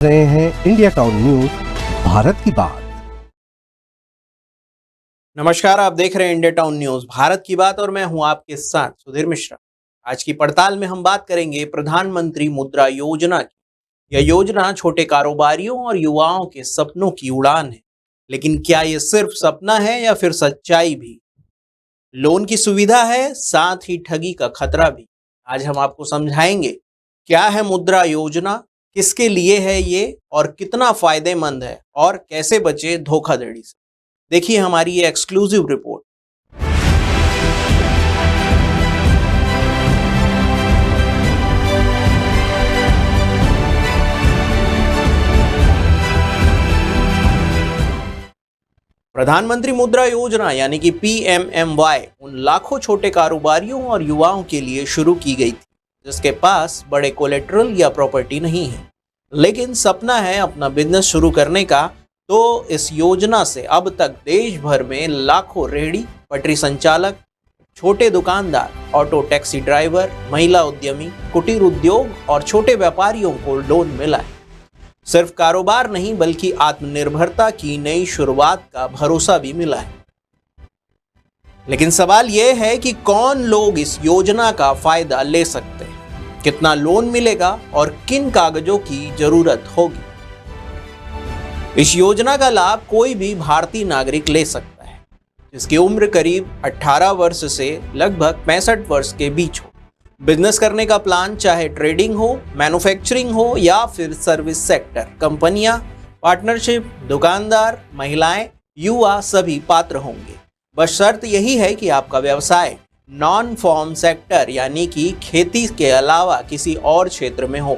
रहे हैं India town news Bharat की बात। नमस्कार, आप देख रहे हैं इंडिया टाउन न्यूज भारत की बात और मैं हूं आपके साथ सुधीर मिश्रा। आज की पड़ताल में हम बात करेंगे प्रधानमंत्री मुद्रा योजना की। यह योजना छोटे कारोबारियों और युवाओं के सपनों की उड़ान है, लेकिन क्या यह सिर्फ सपना है या फिर सच्चाई भी? लोन की सुविधा है, साथ ही ठगी का खतरा भी। आज हम आपको समझाएंगे क्या है मुद्रा योजना, किसके लिए है ये और कितना फायदेमंद है और कैसे बचे धोखाधड़ी से। देखिए हमारी ये एक्सक्लूसिव रिपोर्ट। प्रधानमंत्री मुद्रा योजना यानी कि PMMY उन लाखों छोटे कारोबारियों और युवाओं के लिए शुरू की गई थी जिसके पास बड़े कोलेट्रल या प्रॉपर्टी नहीं है, लेकिन सपना है अपना बिजनेस शुरू करने का। तो इस योजना से अब तक देश भर में लाखों रेहड़ी पटरी संचालक, छोटे दुकानदार, ऑटो टैक्सी ड्राइवर, महिला उद्यमी, कुटीर उद्योग और छोटे व्यापारियों को लोन मिला है। सिर्फ कारोबार नहीं बल्कि आत्मनिर्भरता की नई शुरुआत का भरोसा भी मिला है। लेकिन सवाल यह है कि कौन लोग इस योजना का फायदा ले सकते हैं, कितना लोन मिलेगा और किन कागजों की जरूरत होगी। इस योजना का लाभ कोई भी भारतीय नागरिक ले सकता है जिसकी उम्र करीब 18 वर्ष से लगभग 65 वर्ष के बीच हो। बिजनेस करने का प्लान चाहे ट्रेडिंग हो, मैन्युफैक्चरिंग हो या फिर सर्विस सेक्टर, कंपनियां, पार्टनरशिप, दुकानदार, महिलाएं, युवा सभी पात्र होंगे। बस शर्त यही है कि आपका व्यवसाय नॉन फॉर्म सेक्टर यानी कि खेती के अलावा किसी और क्षेत्र में हो।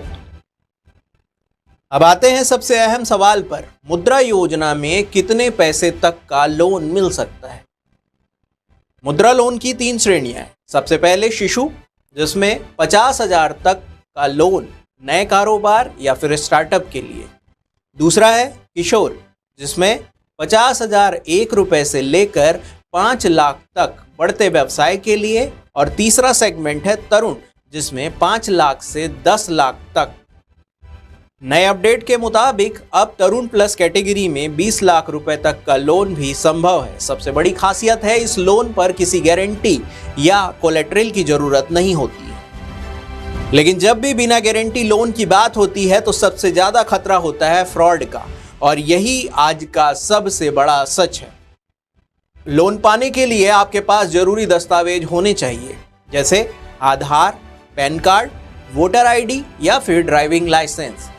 अब आते हैं सबसे अहम सवाल पर, मुद्रा योजना में कितने पैसे तक का लोन मिल सकता है। मुद्रा लोन की 3 श्रेणियां हैं। सबसे पहले शिशु, जिसमें 50,000 तक का लोन नए कारोबार या फिर स्टार्टअप के लिए। दूसरा है किशोर, जिसमें 50,001 रुपए से लेकर 5 लाख तक बढ़ते व्यवसाय के लिए। और तीसरा सेगमेंट है तरुण, जिसमें 5 लाख से 10 लाख तक। नए अपडेट के मुताबिक अब तरुण प्लस कैटेगरी में 20 लाख रुपए तक का लोन भी संभव है। सबसे बड़ी खासियत है इस लोन पर किसी गारंटी या कोलेट्रल की जरूरत नहीं होती है। लेकिन जब भी बिना गारंटी लोन की बात होती है तो सबसे ज्यादा खतरा होता है फ्रॉड का, और यही आज का सबसे बड़ा सच है। लोन पाने के लिए आपके पास जरूरी दस्तावेज होने चाहिए, जैसे आधार, पैन कार्ड, वोटर आईडी या फिर ड्राइविंग लाइसेंस,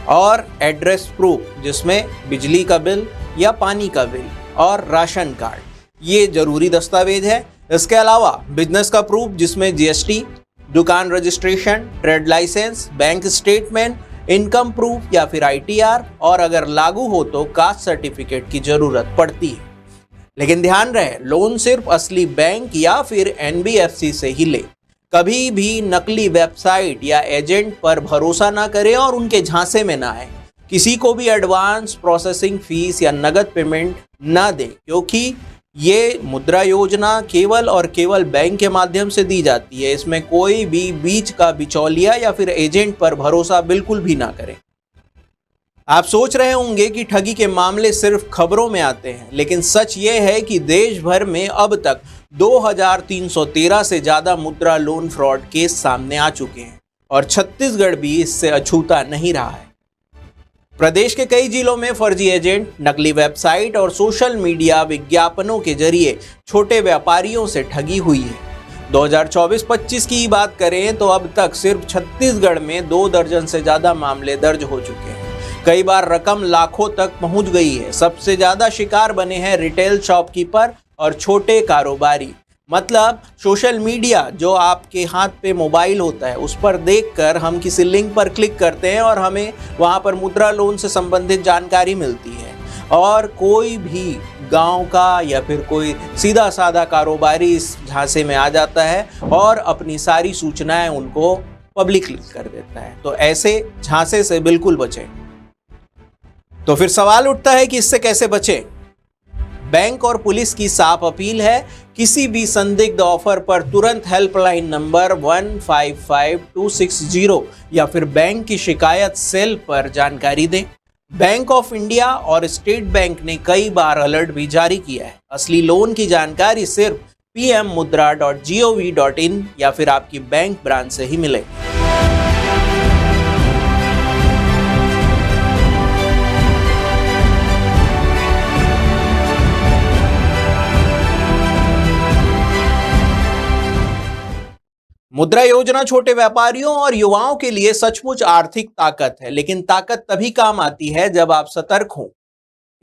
और एड्रेस प्रूफ जिसमें बिजली का बिल या पानी का बिल और राशन कार्ड, ये जरूरी दस्तावेज है। इसके अलावा बिजनेस का प्रूफ जिसमें GST, दुकान registration, trade licence, bank statement, income proof या फिर ITR, और अगर लागू हो तो कास्ट सर्टिफिकेट की जरूरत पड़ती है। लेकिन ध्यान रहे, लोन सिर्फ असली बैंक या फिर NBFC से ही ले। कभी भी नकली वेबसाइट या एजेंट पर भरोसा ना करें और उनके झांसे में ना आए। किसी को भी एडवांस प्रोसेसिंग फीस या नगद पेमेंट ना दें, क्योंकि ये मुद्रा योजना केवल और केवल बैंक के माध्यम से दी जाती है। इसमें कोई भी बीच का बिचौलिया या फिर एजेंट पर भरोसा बिल्कुल भी ना करें। आप सोच रहे होंगे कि ठगी के मामले सिर्फ खबरों में आते हैं, लेकिन सच ये है कि देश भर में अब तक 2313 से ज्यादा मुद्रा लोन फ्रॉड केस सामने आ चुके हैं और छत्तीसगढ़ भी इससे अछूता नहीं रहा है। प्रदेश के कई जिलों में फर्जी एजेंट, नकली वेबसाइट और सोशल मीडिया विज्ञापनों के जरिए छोटे व्यापारियों से ठगी हुई है। 2024-25 की बात करें तो अब तक सिर्फ छत्तीसगढ़ में 2 दर्जन से ज्यादा मामले दर्ज हो चुके हैं। कई बार रकम लाखों तक पहुंच गई है। सबसे ज्यादा शिकार बने हैं रिटेल शॉपकीपर और छोटे कारोबारी। मतलब सोशल मीडिया जो आपके हाथ पे मोबाइल होता है उस पर देखकर हम किसी लिंक पर क्लिक करते हैं और हमें वहां पर मुद्रा लोन से संबंधित जानकारी मिलती है, और कोई भी गांव का या फिर कोई सीधा साधा कारोबारी इस झांसे में आ जाता है और अपनी सारी सूचनाएं उनको पब्लिक कर देता है। तो ऐसे झांसे से बिल्कुल बचें। तो फिर सवाल उठता है कि इससे कैसे बचें। बैंक और पुलिस की साफ अपील है किसी भी संदिग्ध ऑफर पर तुरंत हेल्पलाइन नंबर 155260 या फिर बैंक की शिकायत सेल पर जानकारी दें। बैंक ऑफ इंडिया और स्टेट बैंक ने कई बार अलर्ट भी जारी किया है। असली लोन की जानकारी सिर्फ pmmudra.gov.in या फिर आपकी बैंक ब्रांच से ही मिलेगी। मुद्रा योजना छोटे व्यापारियों और युवाओं के लिए सचमुच आर्थिक ताकत है, लेकिन ताकत तभी काम आती है जब आप सतर्क हों।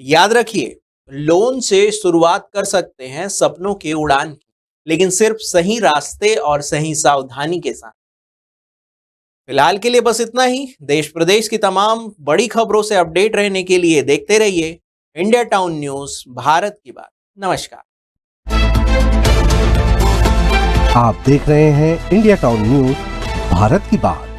याद रखिए, लोन से शुरुआत कर सकते हैं सपनों के उड़ान की, लेकिन सिर्फ सही रास्ते और सही सावधानी के साथ। फिलहाल के लिए बस इतना ही। देश प्रदेश की तमाम बड़ी खबरों से अपडेट रहने के लिए देखते रहिए इंडिया टाउन न्यूज, भारत की बात। नमस्कार। आप देख रहे हैं इंडिया टाउन न्यूज, भारत की बात।